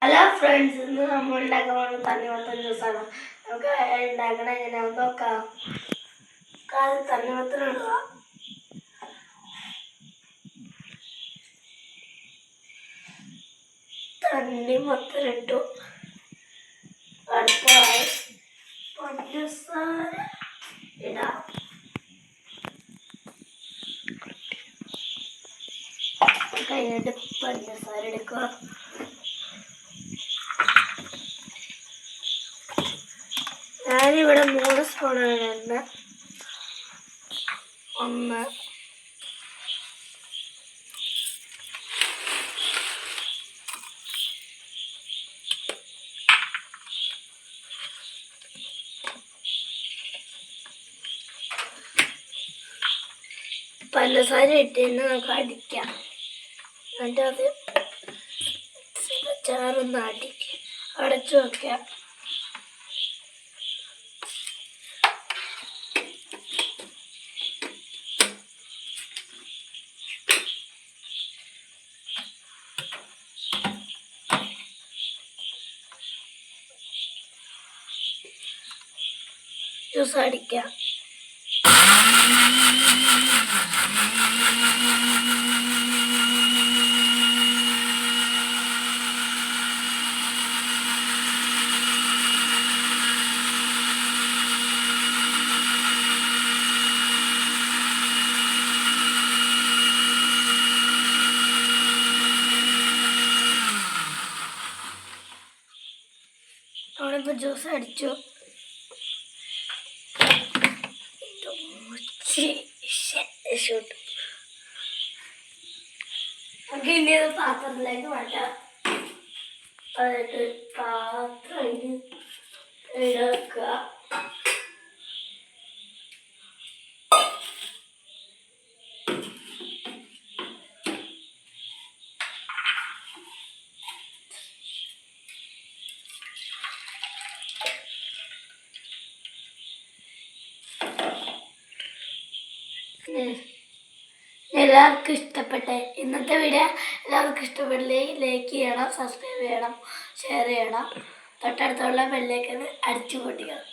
Hello friends, ഇന്ന് നമ്മൾ ഉണ്ടാക്കാൻ പോകുന്ന തണ്ണിമത്തൻ ജ്യൂസാണ്. നമുക്ക് ഉണ്ടാക്കണ എങ്ങനെയാണെന്ന് നോക്കാം. തണ്ണിമത്തൻ ഇടുക. തണ്ണിമത്തൻ ഇട്ടു. അടുത്തതായി പഞ്ചസാര ഇടാം. കഴിഞ്ഞിട്ട് പഞ്ചസാര എടുക്കുക. ഞാനിവിടെ 3 സ്പൂണാണ് ഇടുന്നത്. 1 പഞ്ചസാര ഇട്ടിട്ട് നമുക്ക് അടിക്കാം. എന്നിട്ട് അത് ചാറൊന്ന് അടച്ചു വെക്കാം. ജ്യൂസ് അടിക്കാം. നമ്മളിപ്പോൾ ജ്യൂസ് അടിച്ചു. നമുക്ക് ഇനി അത് പാത്രത്തിലേക്ക് മാറ്റാം. അതായത് പാത്രം ഇളക്കുക. എല്ലാവർക്കും ഇഷ്ടപ്പെട്ടെ ഇന്നത്തെ വീഡിയോ എല്ലാവർക്കും ഇഷ്ടപ്പെട്ടില്ലെങ്കിൽ ലൈക്ക് ചെയ്യണം, സബ്സ്ക്രൈബ് ചെയ്യണം, ഷെയർ ചെയ്യണം. തൊട്ടടുത്തുള്ള ബെല്ലൈക്കൺ അടിച്ചു പൊട്ടിക്കണം.